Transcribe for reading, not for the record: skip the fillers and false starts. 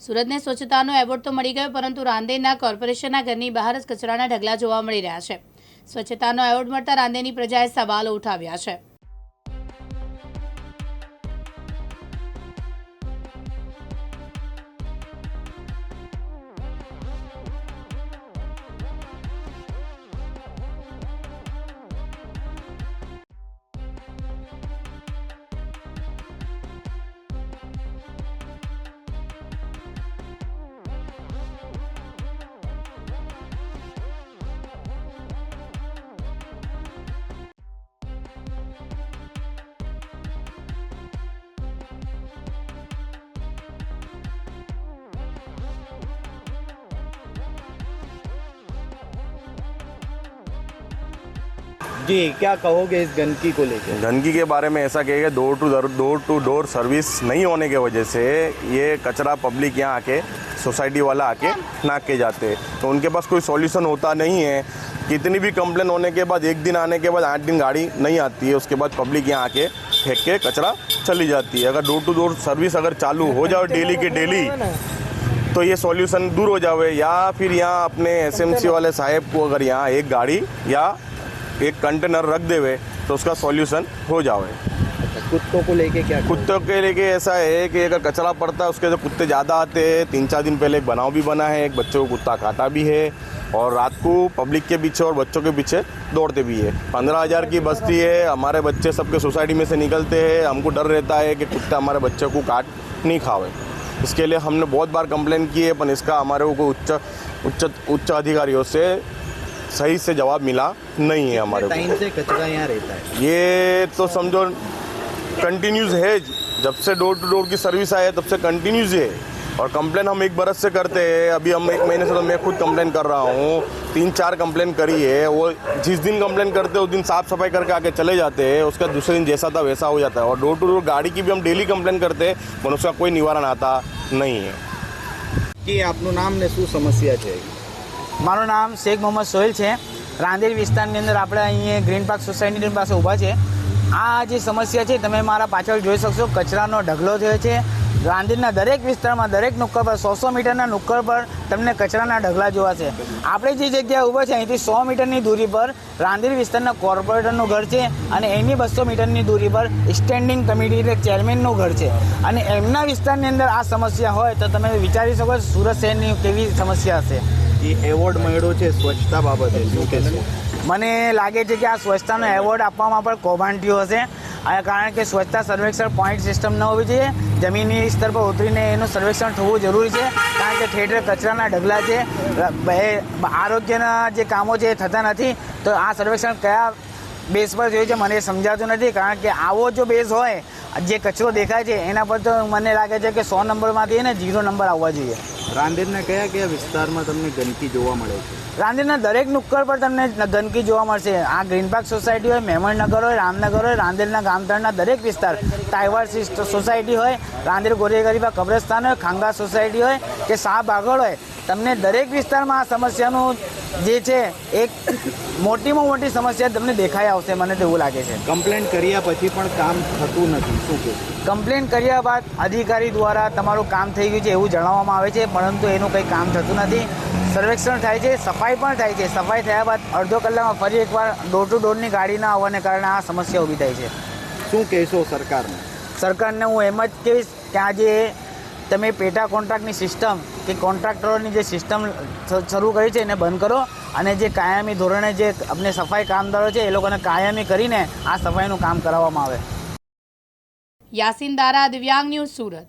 સુરતને સ્વચ્છતાનો એવોર્ડ તો મળી ગયો, પરંતુ રાંદેરના કોર્પોરેશનના ઘરની બહાર જ કચરાના ઢગલા જોવા મળી રહ્યા છે। સ્વચ્છતાનો એવોર્ડ મળતા રાંદેરની પ્રજાએ સવાલો ઉઠાવ્યા છે। जी, क्या कहोगे इस गंदगी को लेकर? गंदगी के बारे में ऐसा कहेगा, डोर टू डोर सर्विस नहीं होने की वजह से ये कचरा पब्लिक यहाँ आके सोसाइटी वाला आके नाक के जाते हैं, तो उनके पास कोई सॉल्यूशन होता नहीं है। कितनी भी कंप्लेन होने के बाद 1 दिन आने के बाद 8 दिन गाड़ी नहीं आती है, उसके बाद पब्लिक यहाँ आके फेंक के कचरा चली जाती है। अगर डोर टू डोर सर्विस अगर चालू हो जाए डेली के डेली, तो ये सॉल्यूशन दूर हो जाए। या फिर यहाँ अपने एसएमसी वाले साहब को अगर यहाँ एक गाड़ी या एक कंटेनर रख देवे तो उसका सॉल्यूशन हो जाए। कुत्तों को लेके क्या? कुत्तों के लेके ऐसा है कि अगर कचरा पड़ता है उसके जो कुत्ते ज़्यादा आते हैं, 3-4 दिन पहले एक बनाव भी बना है, एक बच्चों को कुत्ता काटा भी है और रात को पब्लिक के पीछे और बच्चों के पीछे दौड़ते भी है। 15,000 की बस्ती है, हमारे बच्चे सबके सोसाइटी में से निकलते हैं, हमको डर रहता है कि कुत्ता हमारे बच्चों को काट नहीं खावे। इसके लिए हमने बहुत बार कंप्लेन की है, पर इसका हमारे को उच्च अधिकारियों से सही से जवाब मिला नहीं है। हमारे टाइम से कचरा यहाँ रहता है? ये तो समझो कंटिन्यूज है, जब से डोर टू डोर की सर्विस आई है तब से कंटिन्यूज है। और कंप्लेन हम 1 बरस से करते हैं, अभी हम 1 महीने से तो मैं खुद कंप्लेन कर रहा हूँ, 3-4 कंप्लेन करी है। वो जिस दिन कंप्लेन करते हैं उस दिन साफ सफाई करके आके चले जाते हैं, उसका दूसरे दिन जैसा था वैसा हो जाता है। और डोर टू डोर गाड़ी की भी हम डेली कंप्लेन करते हैं, पर उसका कोई निवारण आता नहीं है। कि आपનું નામ ને શું સમસ્યા છે? મારું નામ શેખ મોહમ્મદ સોહેલ છે। રાંદેર વિસ્તારની અંદર આપણે અહીંયા ગ્રીન પાર્ક સોસાયટીની પાસે ઊભા છે। આ જે સમસ્યા છે તમે મારા પાછળ જોઈ શકશો, કચરાનો ઢગલો થયો છે। રાંદેરના દરેક વિસ્તારમાં દરેક નુક્કર પર 100 મીટરના નુક્કર પર તમને કચરાના ઢગલા જોવાશે। આપણે જે જગ્યાએ ઊભા છે અહીંથી 100 મીટરની દૂરી પર રાંદેર વિસ્તારના કોર્પોરેટરનું ઘર છે અને એની 200 મીટરની દૂરી પર સ્ટેન્ડિંગ કમિટી એટલે ચેરમેનનું ઘર છે। અને એમના વિસ્તારની અંદર આ સમસ્યા હોય તો તમે વિચારી શકો સુરત શહેરની કેવી સમસ્યા હશે। એ એવોર્ડ મળ્યો છે સ્વચ્છતા બાબતે, શું કહેશો? મને લાગે છે કે આ સ્વચ્છતાનો એવોર્ડ આપવામાં પણ કૌભાંડીઓ હશે। કારણ કે સ્વચ્છતા સર્વેક્ષણ પોઈન્ટ સિસ્ટમ ન હોવી જોઈએ, જમીની સ્તર પર ઉતરીને એનું સર્વેક્ષણ થવું જરૂરી છે। કારણ કે ઠેર ઠેર કચરાના ઢગલા છે, આરોગ્યના જે કામો છે એ થતા નથી, તો આ સર્વેક્ષણ કયા બેઝ પર જોઈએ છે મને સમજાતું નથી। કારણ કે આવો જો બેઝ હોય, જે કચરો દેખાય છે એના પર તો મને લાગે છે કે 100 નંબરમાંથી ને 0 નંબર આવવા જોઈએ। રાંદેરના કયા કયા વિસ્તારમાં તમને ગંદકી જોવા મળે છે? રાંદેરના દરેક નુક્કર પર તમને ગંદકી જોવા મળશે। આ ગ્રીન પાર્ક સોસાયટી હોય, મેમણનગર હોય, રામનગર હોય, રાંદેરના ગામતળના દરેક વિસ્તાર, તાઇવાર સોસાયટી હોય, રાંદેર ગોરેગરીબા કબ્રસ્તાન હોય, ખાંગા સોસાયટી હોય કે શાહબાગળ હોય, તમને દરેક વિસ્તારમાં આ સમસ્યાનું જે છે એક મોટીમાં મોટી સમસ્યા તમને દેખાઈ આવશે, મને તો એવું લાગે છે। કમ્પ્લેન કર્યા પછી પણ કામ થતું નથી, શું કહે? કમ્પ્લેન કર્યા બાદ અધિકારી દ્વારા તમારું કામ થઈ ગયું છે એવું જણાવવામાં આવે છે, પરંતુ એનું કંઈ કામ થતું નથી। સર્વેક્ષણ થાય છે, સફાઈ પણ થાય છે, સફાઈ થયા બાદ અડધો કલાકમાં ફરી એકવાર ડોર ટુ ડોરની ગાડી ના આવવાને કારણે આ સમસ્યા ઊભી થાય છે। શું કહેશો સરકારને? સરકારને હું એમ જ કહીશ કે આજે તમે પેટા કોન્ટ્રાક્ટની સિસ્ટમ કે કોન્ટ્રાક્ટરોની જે સિસ્ટમ શરૂ કરી છે એને બંધ કરો અને જે કાયમી ધોરણે જે આપણે સફાઈ કામદારો છે એ લોકોને કાયમી કરીને આ સફાઈનું કામ કરાવવામાં આવે। યાસીન દારા, દિવ્યાંગ ન્યૂઝ, સુરત।